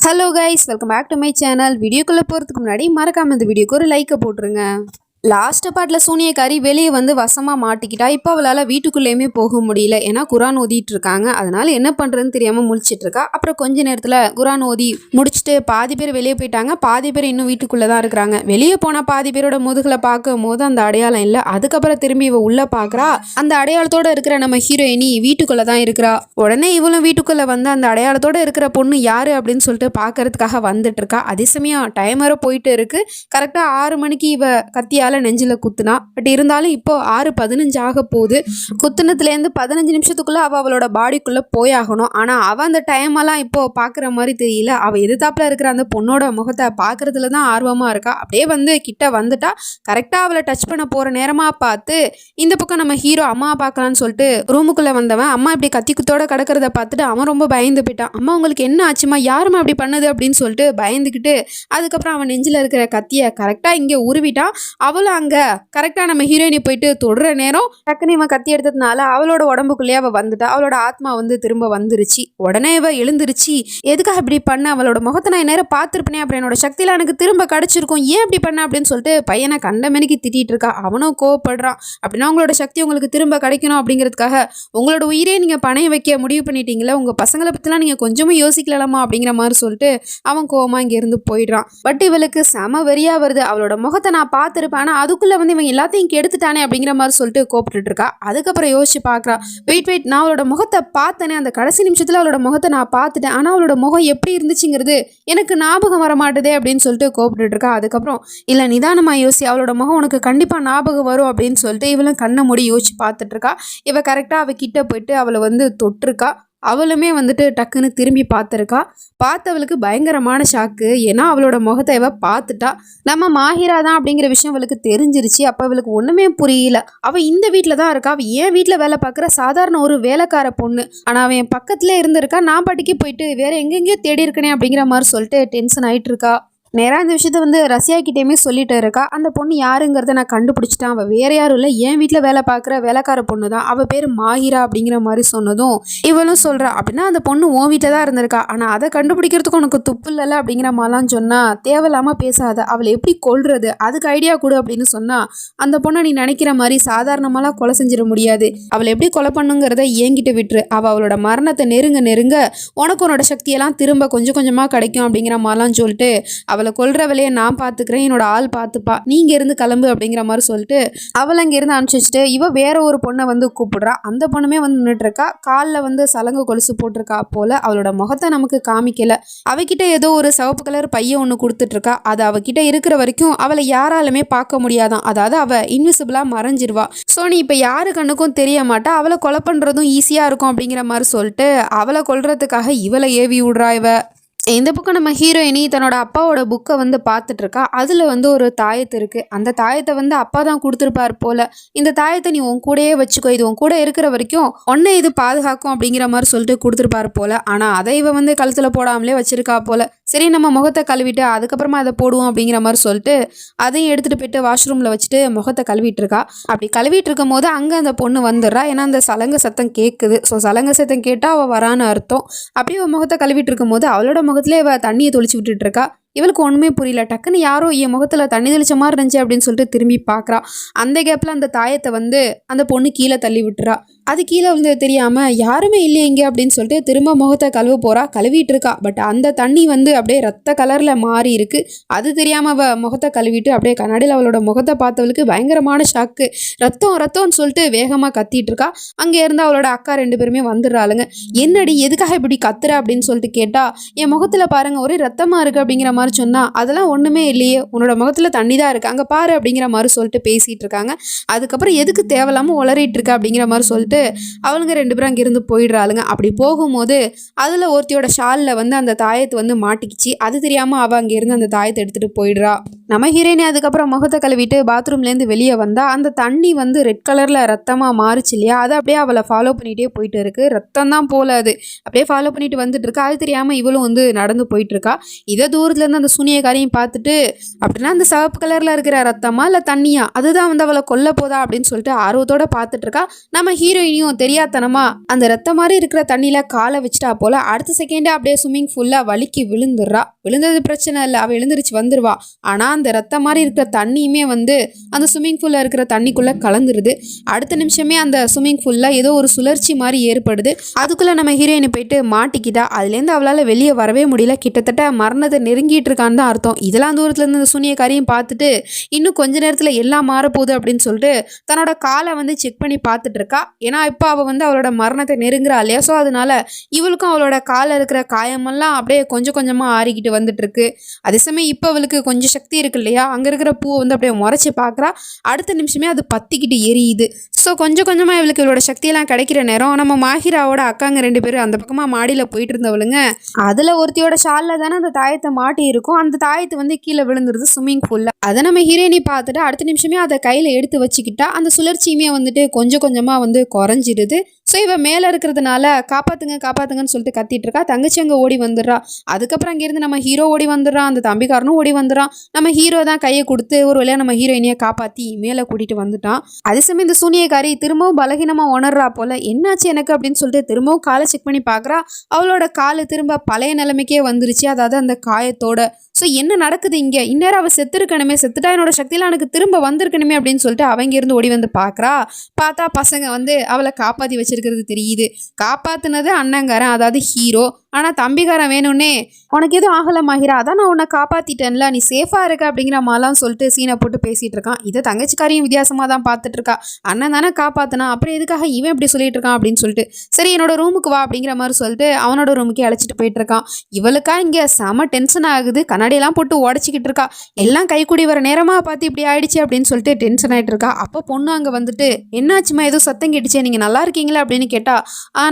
Hello guys, welcome back to my channel. வீடியோக்குள்ளே போகிறதுக்கு முன்னாடி மறக்காம இந்த வீடியோக்கு ஒரு லைக்கை போட்டுருங்க. லாஸ்ட் பார்ட்டில் சூனியக்காரி வெளியே வந்து வசமாக மாட்டிக்கிட்டா. இப்போ அவளால் வீட்டுக்குள்ளேயுமே போக முடியல. ஏன்னா குரான் ஓதிட்டு இருக்காங்க. அதனால என்ன பண்ணுறதுன்னு தெரியாமல் முழிச்சிட்டு இருக்கா. அப்புறம் கொஞ்ச நேரத்தில் குரான் ஓதி முடிச்சுட்டு பாதி பேர் வெளியே போயிட்டாங்க, பாதி பேர் இன்னும் வீட்டுக்குள்ளே தான் இருக்கிறாங்க. வெளியே போனால் பாதி பேரோட முதுகில் பார்க்கும் போது அந்த அடையாளம் இல்லை. அதுக்கப்புறம் திரும்பி இவ உள்ளே பார்க்குறா. அந்த அடையாளத்தோடு இருக்கிற நம்ம ஹீரோயினி வீட்டுக்குள்ளே தான் இருக்கிறா. உடனே இவளும் வீட்டுக்குள்ளே வந்து அந்த அடையாளத்தோடு இருக்கிற பொண்ணு யார் அப்படின்னு சொல்லிட்டு பார்க்கறதுக்காக வந்துட்டு இருக்கா. அதே சமயம் டைமரை போயிட்டு இருக்கு. கரெக்டாக 6 மணிக்கு இவ கத்தியால் நெஞ்சில் குத்துனா. பட் இருந்தாலும் இப்போ 6:15 ஆக போகுது. குத்துனதுலேருந்து 15 நிமிஷத்துக்குள்ள அவளோட பாடிக்குள்ளே போயாகணும். ஆனால் அவள் அந்த டைமெல்லாம் இப்போ பார்க்குற மாதிரி தெரியல. அவள் எதிர்த்தாப்புல இருக்கிற அந்த பொண்ணோட முகத்தை பார்க்குறதுல தான் ஆர்வமாக இருக்கா. அப்படியே வந்து கிட்ட வந்துட்டா. கரெக்டாக அவளை டச் பண்ண போகிற நேரமாக பார்த்து இந்த பக்கம் நம்ம ஹீரோ அம்மா பார்க்கலான்னு சொல்லிட்டு ரூமுக்குள்ளே வந்தவன் அம்மா இப்படி கத்தி குத்தோட கிடக்கிறத பார்த்துட்டு அவன் ரொம்ப பயந்து போயிட்டான். அம்மா உங்களுக்கு என்ன ஆச்சுமா, யாருமா அப்படி பண்ணது அப்படின்னு சொல்லிட்டு பயந்துக்கிட்டு அதுக்கப்புறம் அவன் நெஞ்சில் இருக்கிற கத்தியை கரெக்டாக இங்கே உருவிட்டான். அவளும் அங்கே கரெக்டாக நம்ம ஹீரோயினி போயிட்டு தொடுற நேரம் டக்குன்னு இவன் கத்தி எடுத்ததுனால அவளோட உடம்புக்குள்ளேயே அவள் வந்துட்டா. அவளோட ஆத்மா வந்து திரும்ப வந்துருச்சு. உடனே இவ எழுந்துருச்சு. எதுக்காக இப்படி பண்ண, அவளோட முகத்தை நான் நேரம் பார்த்துருப்பேனே, அப்புறம் என்னோட சக்தியில் எனக்கு திரும்ப கிடச்சிருக்கும், ஏன் இப்படி பண்ண அப்படின்னு சொல்லிட்டு பையனை கண்ட மணிக்கு திட்டிகிட்டு இருக்கா. அவனும் கோவப்படுறான். அப்படின்னா உங்களோட சக்தி உங்களுக்கு திரும்ப கிடைக்கணும் அப்படிங்கிறதுக்காக உங்களோட உயிரே நீங்கள் பணைய வைக்க முடிவு பண்ணிட்டீங்களே, உங்கள் பசங்களை பற்றிலாம் நீங்கள் கொஞ்சமும் யோசிக்கலாமா அப்படிங்கிற மாதிரி சொல்லிட்டு அவன் கோவமாக இங்கேருந்து போயிடுறான். பட் இவளுக்கு செம வெறியா வருது. அவளோட முகத்தை நான் பார்த்துருப்பேன், ஆனால் அதுக்குள்ளே வந்து இவன் எல்லாத்தையும் கெடுத்துட்டானே அப்படிங்கிற மாதிரி சொல்லிட்டு கோப்பிட்டு இருக்கா. அதுக்கப்புறம் யோசிச்சு பார்க்குறா. வெயிட் நான் அவளோட முகத்தை பார்த்தேனே, அந்த கடைசி நிமிஷத்தில் அவளோட முகத்தை நான் பார்த்துட்டேன், ஆனால் அவளோட முகம் எப்படி இருந்துச்சுங்கிறது எனக்கு ஞாபகம் வர மாட்டுதே அப்படின்னு சொல்லிட்டு கோப்பிட்டு இருக்கா. அதுக்கப்புறம் இல்லை நிதானமாக யோசி, அவளோட முகம் உனக்கு கண்டிப்பாக ஞாபகம் வரும் அப்படின்னு சொல்லிட்டு இவளும் கண்ணை மூடி யோசிச்சு பார்த்துட்டு இருக்கா. இவ கரெக்டாக அவள் கிட்ட போயிட்டு அவளை வந்து தொட்டிருக்கா. அவளுமே வந்துட்டு டக்குன்னு திரும்பி பார்த்துருக்கா. பார்த்தவளுக்கு பயங்கரமான ஷாக்கு. ஏன்னா அவளோட முகத்தை இவ பார்த்துட்டா. நம்ம மாஹிரா தான் அப்படிங்கிற விஷயம் அவளுக்கு தெரிஞ்சிருச்சு. அப்போ அவளுக்கு ஒன்றுமே புரியல. அவள் இந்த வீட்டில் தான் இருக்கா. அவள் ஏன் வீட்டில் வேலை பார்க்குற சாதாரண ஒரு வேலைக்கார பொண்ணு, ஆனால் அவன் என் பக்கத்துலேயே இருந்திருக்கா. நான் பாட்டிக்கு போயிட்டு வேற எங்கெங்கேயோ தேடி இருக்கனே அப்படிங்கிற மாதிரி சொல்லிட்டு டென்ஷன் ஆகிட்டு இருக்கா. நேராக இந்த விஷயத்த வந்து ரஷ்யா கிட்டேயுமே சொல்லிட்டு இருக்கா. அந்த பொண்ணு யாருங்கிறத நான் கண்டுபிடிச்சிட்டேன், அவள் வேற யாரும் இல்லை, என் வீட்டில் வேலை பார்க்குற வேலைக்கார பொண்ணு தான், அவள் பேர் மாஹிரா அப்படிங்கிற மாதிரி சொன்னதும் இவளும் சொல்கிறா. அப்படின்னா அந்த பொண்ணு உன் வீட்டில் தான் இருந்திருக்கா, ஆனால் அதை கண்டுபிடிக்கிறதுக்கு உனக்கு துப்பு இல்லைல்ல அப்படிங்கிற மாதிரிலாம் சொன்னால் தேவையில்லாமல் பேசாத, அவளை எப்படி கொல்றது அதுக்கு ஐடியா கொடு அப்படின்னு சொன்னால் அந்த பொண்ணை நீ நினைக்கிற மாதிரி சாதாரணமாலாம் கொலை செஞ்சிட முடியாது, அவளை எப்படி கொலை பண்ணுங்கிறத ஏங்கிட்டு விட்டுரு, அவளோட மரணத்தை நெருங்க உனக்கு உன்னோட சக்தியெல்லாம் திரும்ப கொஞ்சம் கொஞ்சமாக கிடைக்கும் அப்படிங்கிற மாதிரிலாம் சொல்லிட்டு அவளை கொல்ற வேலையை நான் பார்த்துக்கிறேன், என்னோட ஆள் பார்த்துப்பா, நீங்க இருந்து கிளம்பு அப்படிங்கிற மாதிரி சொல்லிட்டு அவளை அங்கேருந்து அனுப்பிச்சிட்டு இவ வேற ஒரு பொண்ணை வந்து கூப்பிடுறா. அந்த பொண்ணுமே வந்து நின்றுட்டு இருக்கா. காலில் வந்து சலங்கு கொலுசு போட்டிருக்கா போல. அவளோட முகத்தை நமக்கு காமிக்கல. அவகிட்ட ஏதோ ஒரு சிவப்பு கலர் பையன் ஒன்று கொடுத்துட்டு இருக்கா. அது அவகிட்ட இருக்கிற வரைக்கும் அவளை யாராலுமே பார்க்க முடியாதான். அதாவது அவ இன்விசிபிளா மறைஞ்சிருவா. ஸோ நீ இப்போ யாரு கண்ணுக்கும் தெரிய மாட்டா, அவளை கொலை பண்றதும் ஈஸியா இருக்கும் அப்படிங்கிற மாதிரி சொல்லிட்டு அவளை கொல்றதுக்காக இவளை ஏவி விடுறா. இவ இந்த பக்கம் நம்ம ஹீரோயினி தன்னோட அப்பாவோட புக்கை வந்து பார்த்துட்டு இருக்கா. அதில் வந்து ஒரு தாயத்து இருக்குது. அந்த தாயத்தை வந்து அப்பா தான் கொடுத்துருப்பார் போல். இந்த தாயத்தை நீ உன் கூடயே வச்சுக்கோ, இது உன் கூட இருக்கிற வரைக்கும் உன்னை இது பாதுகாக்கும் அப்படிங்கிற மாதிரி சொல்லிட்டு கொடுத்துருப்பார் போல். ஆனால் அதை இவ வந்து கழுத்தில் போடாமலே வச்சிருக்கா போல். சரி நம்ம முகத்தை கழுவிட்டு அதுக்கப்புறமா அதை போடுவோம் அப்படிங்கிற மாதிரி சொல்லிட்டு அதையும் எடுத்துகிட்டு போயிட்டு வாஷ்ரூமில் வச்சுட்டு முகத்தை கழுவிட்டு இருக்கா. அப்படி கழுவிட்டு இருக்கும் போது அங்கே அந்த பொண்ணு வந்துடுறா. ஏன்னா அந்த சலங்க சத்தம் கேட்குது. ஸோ சலங்க சத்தம் கேட்டால் அவள் வரான்னு அர்த்தம். அப்படியே அவள் முகத்தை கழுவிட்டு இருக்கும் போது அவளோட முகத்திலே இவ தண்ணியை தொளிச்சு விட்டுட்டு இருக்கா. இவளுக்கு ஒன்றுமே புரியல. டக்குன்னு யாரோ என் முகத்தில் தண்ணி தெளிச்ச மாதிரி இருந்துச்சு அப்படின்னு சொல்லிட்டு திரும்பி பார்க்குறா. அந்த கேப்பில் அந்த தாயத்தை வந்து அந்த பொண்ணு கீழே தள்ளி விட்டுறா. அது கீழே வந்து தெரியாமல் யாருமே இல்லையே இங்கே அப்படின்னு சொல்லிட்டு திரும்ப முகத்தை கழுவ போகிறா. கழுவிட்டு இருக்கா. பட் அந்த தண்ணி வந்து அப்படியே ரத்த கலரில் மாறி இருக்கு. அது தெரியாமல் அவள் முகத்தை கழுவிட்டு அப்படியே கண்ணாடியில் அவளோட முகத்தை பார்த்தவளுக்கு பயங்கரமான ஷாக்கு. ரத்தம்னு சொல்லிட்டு வேகமாக கத்திட்டு இருக்கா. அங்கே இருந்து அவளோட அக்கா 2 பேருமே வந்துடுறாளுங்க. என்னடி எதுக்காக இப்படி கத்துற அப்படின்னு சொல்லிட்டு கேட்டா, என் முகத்தில் பாருங்க ஒரே ரத்தமாக இருக்குது அப்படிங்கிற மாதிரி சொன்னா, அதெல்லாம் ஒண்ணுமே இல்லையே, உன்னோட முகத்துல தண்ணி தான் இருக்கு, அங்க பாரு அப்படிங்கிற மாதிரி சொல்லிட்டு பேசிட்டு இருக்காங்க. அதுக்கப்புறம் எதுக்கு தேவையில்லாம உளறிட்டு இருக்க அப்படிங்கிற மாதிரி சொல்லிட்டு அவளுங்க 2 பேரும் அங்கிருந்து போயிடுறாளுங்க. அப்படி போகும்போது அதுல ஒருத்தியோட ஷால்ல வந்து அந்த தாயத்தை வந்து மாட்டிக்கிச்சு. அது தெரியாம அவ அங்க இருந்து அந்த தாயத்தை எடுத்துட்டு போயிடுறா. நம்ம ஹீரோயினி அதுக்கப்புறம் முகத்தை கழுவிட்டு பாத்ரூம்லேருந்து வெளியே வந்தா. அந்த தண்ணி வந்து ரெட் கலர்ல ரத்தமா மாறுச்சு இல்லையா, அதை அப்படியே அவளை ஃபாலோ பண்ணிட்டே போயிட்டு இருக்கு. ரத்தம் தான் போல அது அப்படியே ஃபாலோ பண்ணிட்டு வந்துட்டு இருக்கா. அது தெரியாம இவளும் வந்து நடந்து போயிட்டு இருக்கா. இதை தூரத்துல இருந்து அந்த சூனியக்காரையும் பார்த்துட்டு, அப்படின்னா அந்த சிவப்பு கலர்ல இருக்கிற ரத்தமா இல்ல தண்ணியா அதுதான் வந்து அவளை கொல்ல போதா அப்படின்னு சொல்லிட்டு ஆர்வத்தோட பார்த்துட்டு இருக்கா. நம்ம ஹீரோயினியும் தெரியாதனமா அந்த ரத்தம் மாதிரி இருக்கிற தண்ணியில காலை வச்சுட்டா போல. அடுத்த செகண்டே அப்படியே ஸ்விம்மிங் ஃபுல்லா வலிக்கு விழுந்துடுறா. விழுந்தது பிரச்சனை இல்லை, அவள் எழுந்திரிச்சு வந்துருவா. ஆனா அந்த ரத்தம் மாதிரி இருக்கிற தண்ணியுமே வந்து அந்த ஸ்விம்மிங் பூல்ல இருக்கிற தண்ணிக்குள்ள கலந்துருது. அடுத்த நிமிஷமே அந்த ஸ்விம்மிங் பூல்ல ஏதோ ஒரு சுழற்சி மாதிரி ஏற்படுது. அதுக்குள்ள நம்ம ஹீரோயினை போயிட்டு மாட்டிக்கிட்டா. அதுலேருந்து அவளால் வெளியே வரவே முடியல. கிட்டத்தட்ட மரணத்தை நெருங்கிட்டு இருக்கான்னு தான் அர்த்தம். இதெல்லாம் தூரத்துல இருந்து அந்த சூனியக்காரியும் பார்த்துட்டு இன்னும் கொஞ்ச நேரத்துல எல்லாம் மாறப்போகுது அப்படின்னு சொல்லிட்டு தன்னோட காலை வந்து செக் பண்ணி பார்த்துட்டு இருக்கா. ஏன்னா இப்போ அவள் வந்து அவளோட மரணத்தை நெருங்குறா இல்லையா. ஸோ அதனால இவளுக்கும் அவளோட காலில் இருக்கிற காயமெல்லாம் அப்படியே கொஞ்சம் கொஞ்சமாக ஆறிக்கிட்டு வந்துட்டு இருக்கு. அதே சமயம் இப்போ அவளுக்கு கொஞ்சம் சக்தி இருக்கு இல்லையா, அங்கே இருக்கிற பூவை வந்து அப்படியே முறைச்சி பார்க்குறா. அடுத்த நிமிஷமே அது பத்திக்கிட்டு எரியுது. ஸோ கொஞ்சம் கொஞ்சமாக இவளுக்கு இவளோட சக்தியெல்லாம் கிடைக்கிற நேரம் நம்ம மாஹிராவோட அக்காங்க 2 பேரும் அந்த பக்கமாக மாடியில் போயிட்டு இருந்தவளுங்க. அதில் ஒருத்தியோட ஷாலில் தானே அந்த தாயத்தை மாட்டி இருக்கும். அந்த தாயத்தை வந்து கீழே விழுந்துருது ஸ்விம்மிங் பூலில். அதை நம்ம ஹீரோயினி பார்த்துட்டு அடுத்த நிமிஷமே அதை கையில் எடுத்து வச்சுக்கிட்டா. அந்த சுழற்சியுமே வந்துட்டு கொஞ்சம் கொஞ்சமாக வந்து குறைஞ்சிடுது. ஸோ இவன் மேலே இருக்கிறதுனால காப்பாற்றுங்க காப்பாற்றுங்கன்னு சொல்லிட்டு கத்திட்டு இருக்கா. தங்கச்சி அங்கே ஓடி வந்துடுறா. அதுக்கப்புறம் அங்கேருந்து நம்ம ஹீரோ ஓடி வந்துடுறான். அந்த தம்பிக்காரனும் ஓடி வந்துடுறான். நம்ம ஹீரோ தான் கையை கொடுத்து ஒரு வழியாக நம்ம ஹீரோயினியை காப்பாற்றி மேலே கூட்டிகிட்டு வந்துட்டான். அதே சமயம் இந்த சூனியக்காரி திரும்பவும் பலகீனமாக உணர்றா போல. என்னாச்சு எனக்கு அப்படின்னு சொல்லிட்டு திரும்பவும் காலை செக் பண்ணி பார்க்குறா. அவளோட காலு திரும்ப பழைய நிலைமைக்கே வந்துருச்சு, அதாவது அந்த காயத்தோட. ஸோ என்ன நடக்குது இங்கே, இந்நேரம் அவள் செத்துருக்கணுமே, செத்துட்டா என்னோட சக்தியெல்லாம் எனக்கு திரும்ப வந்திருக்கணுமே அப்படின்னு சொல்லிட்டு அவங்க இருந்து ஓடி வந்து பார்க்குறா. பார்த்தா பசங்க வந்து அவளை காப்பாற்றி வச்சிருக்கிறது தெரியுது. காப்பாற்றினது அண்ணங்காரன், அதாவது ஹீரோ. ஆனால் தம்பிக்காரன் வேணும்னே உனக்கு எதுவும் ஆகலமாகிறா, அதான் நான் உன்னை காப்பாற்றிட்டேன்ல, நீ சேஃபாக இருக்க அப்படிங்கிற மாதிரிலாம் சொல்லிட்டு சீனை போட்டு பேசிகிட்டு இருக்கான். இதை தங்கச்சிக்காரையும் வித்தியாசமாக தான் பார்த்துட்டு இருக்கா. அண்ணன் தானே காப்பாற்றினா, அப்புறம் எதுக்காக இவன் இப்படி சொல்லிட்டு இருக்கான் அப்படின்னு சொல்லிட்டு, சரி என்னோட ரூமுக்கு வா அப்படிங்கிற மாதிரி சொல்லிட்டு அவனோட ரூமுக்கே அழைச்சிட்டு போயிட்டு இருக்கான். இவளுக்கா இங்கே செம டென்ஷன் ஆகுது. கண்ணாடியெல்லாம் போட்டு உடச்சிக்கிட்டு இருக்கா. எல்லாம் கைக்கூடி வர நேரமாக பார்த்து இப்படி ஆயிடுச்சு அப்படின்னு சொல்லிட்டு டென்ஷன் ஆகிட்டு இருக்கா. அப்போ பொண்ணு அங்கே வந்துட்டு என்னாச்சுமா, ஏதோ சத்தம் கேட்டுச்சே, நீங்கள் நல்லா இருக்கீங்களா அப்படின்னு கேட்டா.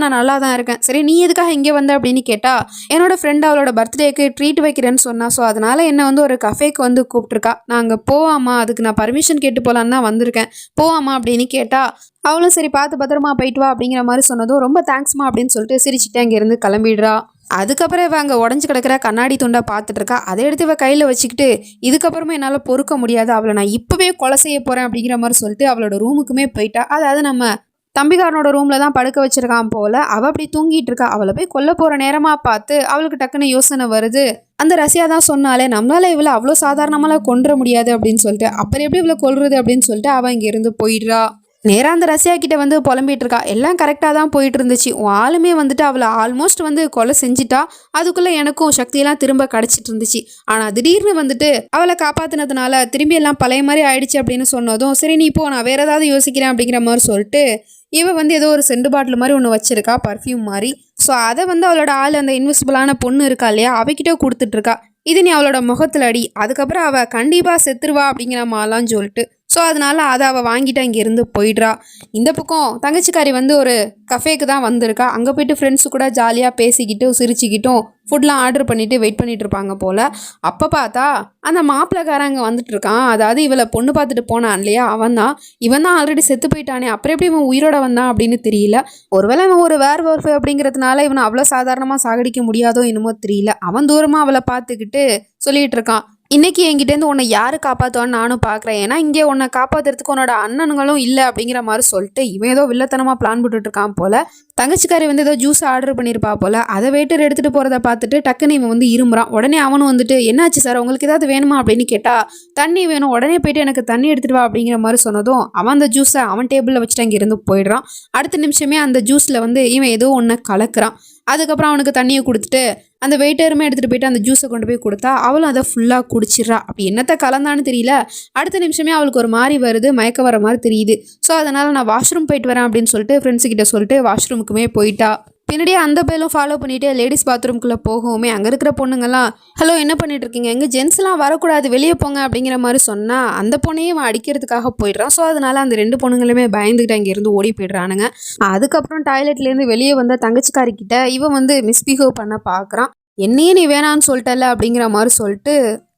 நான் நல்லா தான் இருக்கேன். சரி நீ எதுக்காக இங்கே வந்த அப்படின்னு கேட்டா, என்னோட ஃப்ரெண்ட் அவளோட பர்த்டேக்கு ட்ரீட் வைக்கிறேன்னு சொன்னா. ஸோ அதனால என்ன வந்து ஒரு கஃபேக்கு வந்து கூப்பிட்டுருக்கா. நான் அங்கே போவாமா, அதுக்கு நான் பர்மிஷன் கேட்டு போகலான்னு தான் வந்திருக்கேன், போவாமா அப்படின்னு கேட்டா. அவளும் சரி பார்த்து பத்திரமா போயிட்டு வா அப்படிங்கிற மாதிரி சொன்னதும் ரொம்ப தேங்க்ஸ்மா அப்படின்னு சொல்லிட்டு சிரிச்சுட்டு அங்கேருந்து கிளம்பிடுறா. அதுக்கப்புறம் இவ அங்கே உடஞ்சி கிடக்கிற கண்ணாடி துண்டை பார்த்துட்டு இருக்கா. அதை எடுத்து இவ கையில் வச்சுக்கிட்டு இதுக்கப்புறமா என்னால் பொறுக்க முடியாது, அவளை நான் இப்போவே கொலை செய்ய போகிறேன் அப்படிங்கிற மாதிரி சொல்லிட்டு அவளோட ரூமுக்குமே போயிட்டா. அதாவது நம்ம தம்பிக்காரனோட ரூமில் தான் படுக்க வச்சிருக்கான் போல். அவள் அப்படி தூங்கிட்டு இருக்கா. அவளை போய் கொல்ல போகிற நேரமாக பார்த்து அவளுக்கு டக்குன்னு யோசனை வருது. அந்த ரஷ்யா தான் சொன்னாலே நம்மளால இவளை அவ்வளோ சாதாரணமாலாம் கொன்ற முடியாது அப்படின்னு சொல்லிட்டு, அப்புறம் எப்படி இவளை கொல்றது அப்படின்னு சொல்லிட்டு அவள் இங்கேருந்து போயிடுறா. நேராக அந்த ரஷ்யா கிட்ட வந்து புலம்பிட்டு இருக்கா. எல்லாம் கரெக்டாக தான் போயிட்டு இருந்துச்சு, உன் ஆளுமே வந்துட்டு அவளை ஆல்மோஸ்ட் வந்து கொலை செஞ்சிட்டா. அதுக்குள்ளே எனக்கும் சக்தியெல்லாம் திரும்ப கிடச்சிட்டு இருந்துச்சு. ஆனால் திடீர்னு வந்துட்டு அவளை காப்பாற்றினதுனால திரும்பி எல்லாம் பழைய மாதிரி ஆயிடுச்சு அப்படின்னு சொன்னதும், சரி நீ இப்போ நான் வேற ஏதாவது யோசிக்கிறேன் அப்படிங்கிற மாதிரி சொல்லிட்டு இவன் வந்து ஏதோ ஒரு செண்டு பாட்டில் மாதிரி ஒன்று வச்சிருக்கா, பர்ஃப்யூம் மாதிரி. ஸோ அதை வந்து அவளோட ஆள் அந்த இன்விசிபிளான பொண்ணு இருக்கா இல்லையா, அவகிட்ட கொடுத்துட்ருக்கா. இது நீ அவளோட முகத்தில் அடி, அதுக்கப்புறம் அவள் கண்டிப்பாக செத்துருவா அப்படிங்கிற மாதிரிலாம் சொல்லிட்டு. ஸோ அதனால அதை அவள் வாங்கிட்டு அங்கேருந்து போயிடுறா. இந்த பக்கம் தங்கச்சிக்காரி வந்து ஒரு கஃபேக்கு தான் வந்திருக்கா. அங்கே போயிட்டு ஃப்ரெண்ட்ஸு கூட ஜாலியாக பேசிக்கிட்டும் சிரிச்சுக்கிட்டும் ஃபுட்லாம் ஆர்டர் பண்ணிவிட்டு வெயிட் பண்ணிட்டு இருப்பாங்க போல். அப்போ பார்த்தா அந்த மாப்பிள்ளைக்காரன் அங்கே வந்துட்டு இருக்கான். அதாவது இவளை பொண்ணு பார்த்துட்டு போனான் இல்லையா, அவன் தான். இவன் தான் ஆல்ரெடி செத்து போயிட்டானே, அப்புறம் எப்படி இவன் உயிரோட வந்தான் அப்படின்னு தெரியல. ஒருவேளை இவன் ஒரு வேர்வொல்ஃப் அப்படிங்கிறதுனால இவனை அவ்வளோ சாதாரணமாக சாகடிக்க முடியாதோ என்னமோ தெரியல. அவன் தூரமாக அவளை பார்த்துக்கிட்டு சொல்லிகிட்டு இருக்கான், இன்னைக்கு என்கிட்டேருந்து உன்னை யார் காப்பாற்றுவான்னு நானும் பார்க்குறேன். ஏன்னா இங்கே உன்னை காப்பாற்றுறதுக்கு உன்னோட அண்ணனுங்களும் இல்லை அப்படிங்கிற மாதிரி சொல்லிட்டு இவன் ஏதோ வில்லத்தனமாக பிளான் போட்டுட்டு இருக்கான் போல். தங்கச்சிக்காரி வந்து ஏதோ ஜூஸ் ஆர்டர் பண்ணியிருப்பா போல். அதை வெயிட்டர் எடுத்துகிட்டு போகிறத பார்த்துட்டு டக்குன்னு இவன் வந்து இருமுறான். உடனே அவனும் வந்துட்டு என்னாச்சு சார், உங்களுக்கு ஏதாவது வேணுமா அப்படின்னு கேட்டால், தண்ணி வேணும், உடனே போயிட்டு எனக்கு தண்ணி எடுத்துகிட்டு வா அப்படிங்கிற மாதிரி சொன்னதும் அவன் அந்த ஜூஸை அவன் டேபிளில் வச்சுட்டு அங்கே இருந்து போயிடுறான். அடுத்த நிமிஷமே அந்த ஜூஸில் வந்து இவன் ஏதோ ஒன்று கலக்குறான். அதுக்கப்புறம் அவனுக்கு தண்ணியை கொடுத்துட்டு அந்த வெயிட்டருமே எடுத்துகிட்டு போயிட்டு அந்த ஜூஸை கொண்டு போய் கொடுத்தா அவளும் அதை ஃபுல்லாக குடிச்சிட்றா. அப்படி என்னத்தை கலந்தான்னு தெரியல. அடுத்த நிமிஷமே அவளுக்கு ஒரு மாதிரி வருது, மயக்க வர மாதிரி தெரியுது. ஸோ அதனால் நான் வாஷ்ரூம் போயிட்டு வரேன் அப்படின்னு சொல்லிட்டு ஃப்ரெண்ட்ஸுக்கிட்ட சொல்லிட்டு வாஷ்ரூமுக்குமே போயிட்டா. பின்னாடியே அந்த பேலும் ஃபாலோ பண்ணிவிட்டு லேடிஸ் பாத்ரூம்குள்ளே போகவுமே அங்கே இருக்கிற பொண்ணுங்கள்லாம், ஹலோ என்ன பண்ணிட்டு இருக்கீங்க, எங்கள் ஜென்ஸ்லாம் வரக்கூடாது, வெளியே போங்க அப்படிங்கிற மாதிரி சொன்னால் அந்த பொண்ணையும் அடிக்கிறதுக்காக போயிடுறான். ஸோ அதனால் அந்த 2 பொண்ணுங்களுமே பயந்துக்கிட்டு அங்கேருந்து ஓடி போய்ட்றானுங்க. அதுக்கப்புறம் டாய்லெட்லேருந்து வெளியே வந்த தங்கச்சிக்காரிக்கிட்ட இவன் வந்து மிஸ்பிஹேவ் பண்ண பார்க்குறான். என்னையே நீ வேணான்னு சொல்லிட்டல அப்படிங்கிற மாதிரி சொல்லிட்டு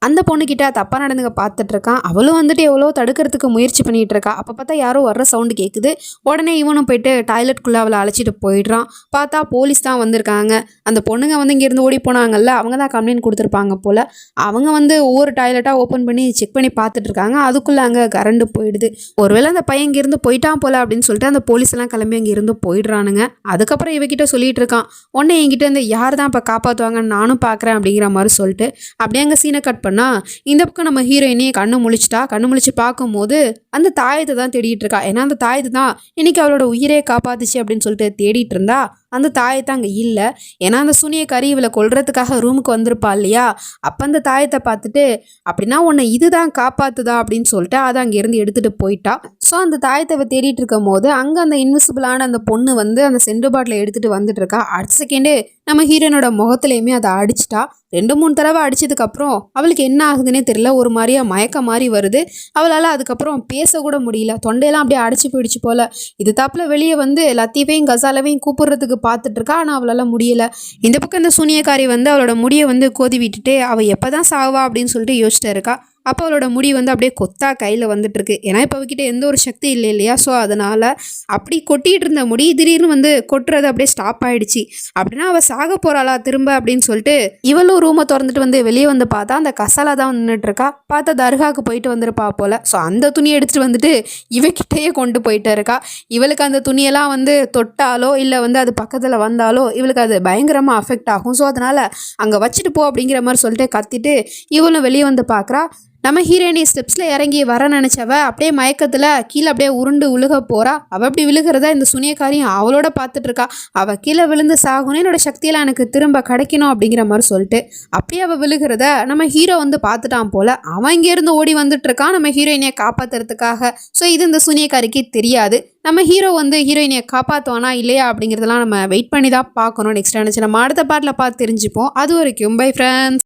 அந்த பொண்ணுக்கிட்ட தப்பாக நடந்துக்க பார்த்துட்டு இருக்கான். அவளும் வந்துட்டு எவ்வளோ தடுக்கிறதுக்கு முயற்சி பண்ணிட்டு இருக்கா. அப்போ பார்த்தா யாரோ வர்ற சவுண்டு கேட்குது. உடனே இவனும் போயிட்டு டாய்லெட்குள்ளே அவளை அழைச்சிட்டு போயிடுறான். பார்த்தா போலீஸ் தான் வந்திருக்காங்க. அந்த பொண்ணுங்க வந்து இங்கேருந்து ஓடி போனாங்கல்ல, அவங்க தான் கம்ப்ளைண்ட் கொடுத்துருப்பாங்க போல். அவங்க வந்து ஒவ்வொரு டாய்லெட்டாக ஓப்பன் பண்ணி செக் பண்ணி பார்த்துட்டு இருக்காங்க. அதுக்குள்ளே அங்கே கரண்டு போயிடுது. ஒருவேளை அந்த பையன் இங்கேருந்து போயிட்டான் போல அப்படின்னு சொல்லிட்டு அந்த போலீஸ் எல்லாம் கிளம்பி அங்கேருந்து போயிடுறானுங்க. அதுக்கப்புறம் இவகிட்ட சொல்லிட்டு இருக்கான், உடனே என்கிட்ட இருந்து யார் தான் இப்போ காப்பாற்றுவாங்கன்னு நானும் பார்க்குறேன் அப்படிங்கிற மாதிரி சொல்லிட்டு அப்படியே அங்கே சீனை கட் பண்ணா இந்த பக்கம் நம்ம ஹீரோயினே கண்ணு முழிச்சிட்டா. கண்ணு முழிச்சு பார்க்கும்போது அந்த தாயத்தை தான் தேடிட்டு இருக்கா. ஏன்னா அந்த தாயத்தை தான் இன்னைக்கு அவளோட உயிரே காப்பாத்துச்சு அப்படின்னு சொல்லிட்டு தேடிட்டு இருந்தா அந்த தாயத்தை அங்கே இல்லை. ஏன்னா அந்த சூனியக்காரி இவளை கொல்றதுக்காக ரூமுக்கு வந்திருப்பா இல்லையா. அப்போ அந்த தாயத்தை பார்த்துட்டு அப்படின்னா உன்னை இதுதான் காப்பாத்துதா அப்படின்னு சொல்லிட்டு அதை அங்கேருந்து எடுத்துகிட்டு போயிட்டா. ஸோ அந்த தாயத்தை தேடிட்டு இருக்கும் போது அங்கே அந்த இன்விசிபிளான அந்த பொண்ணு வந்து அந்த சென்டு பாட்டிலை எடுத்துகிட்டு வந்துட்டு இருக்கா. அடுத்த செகண்டே நம்ம ஹீரோனோட முகத்துலையுமே அதை அடிச்சிட்டா. 2-3 தடவை அடிச்சதுக்கப்புறம் அவளுக்கு என்ன ஆகுதுன்னே தெரியல. ஒரு மாதிரியா மயக்க மாதிரி வருது. அவளால் அதுக்கப்புறம் பேசக்கூட முடியல. தொண்டையெல்லாம் அப்படியே அடிச்சு போயிடுச்சு போல. இது தாப்புல வெளியே வந்து லத்தீஃபையும் கசாலவையும் கூப்பிடுறதுக்கு பார்த்துட்டு இருக்கா. ஆனால் அவளால் முடியல. இந்த பக்கம் இந்த சூனியக்காரி வந்து அவளோட முடியை வந்து கோதி விட்டுட்டு அவள் எப்போ தான் சாவா அப்படின்னு சொல்லிட்டு யோசிச்சுட்டு இருக்கா. அப்போ அவளோட முடி வந்து அப்படியே கொத்தா கையில் வந்துட்டுருக்கு. ஏன்னா இப்போ அவகிட்ட எந்த ஒரு சக்தி இல்லை இல்லையா. ஸோ அதனால் அப்படி கொட்டிகிட்டு இருந்த முடி திடீர்னு வந்து கொட்டுறது அப்படியே ஸ்டாப் ஆகிடுச்சு. அப்படின்னா அவள் சாக போகிறாளா திரும்ப அப்படின்னு சொல்லிட்டு இவளும் ரூமை திறந்துட்டு வந்து வெளியே வந்து பார்த்தா அந்த கசாலா தான் நின்றுட்டுருக்கா. பார்த்தா தர்காவுக்கு போயிட்டு வந்துருப்பா போல். ஸோ அந்த துணியை எடுத்துகிட்டு வந்துட்டு இவகிட்டேயே கொண்டு போயிட்டு இருக்கா. இவளுக்கு அந்த துணியெல்லாம் வந்து தொட்டாலோ இல்லை வந்து அது பக்கத்தில் வந்தாலோ இவளுக்கு அது பயங்கரமாக அஃபெக்ட் ஆகும். ஸோ அதனால் அங்கே வச்சுட்டு போ அப்படிங்கிற மாதிரி சொல்லிட்டு கத்திட்டு இவளும் வெளியே வந்து பார்க்குறா. நம்ம ஹீரோயினி ஸ்டெப்ஸில் இறங்கி வர நினச்சவ அப்படியே மயக்கத்தில் கீழே அப்படியே உருண்டு விழுக போகிறா. அவள் அப்படி விழுகிறதா இந்த சூனியக்காரியும் அவளோட பார்த்துட்டு இருக்கா. அவள் கீழே விழுந்து சாகணும், என்னோட சக்தியெல்லாம் எனக்கு திரும்ப கிடைக்கணும் அப்படிங்கிற மாதிரி சொல்லிட்டு அப்படியே அவள் விழுகிறத நம்ம ஹீரோ வந்து பார்த்துட்டான் போல். அவன் இங்கேருந்து ஓடி வந்துட்டு இருக்கான் நம்ம ஹீரோயினியை காப்பாற்றுறதுக்காக. ஸோ இது இந்த சூனியக்காரிக்கு தெரியாது. நம்ம ஹீரோ வந்து ஹீரோயினியை காப்பாற்றுவானா இல்லையா அப்படிங்கிறதெல்லாம் நம்ம வெயிட் பண்ணி தான் பார்க்கணும். நெக்ஸ்ட் நினச்சி நம்ம அடுத்த பாட்டில் பார்த்து தெரிஞ்சுப்போம். அது வரைக்கும் பை ஃப்ரெண்ட்ஸ்.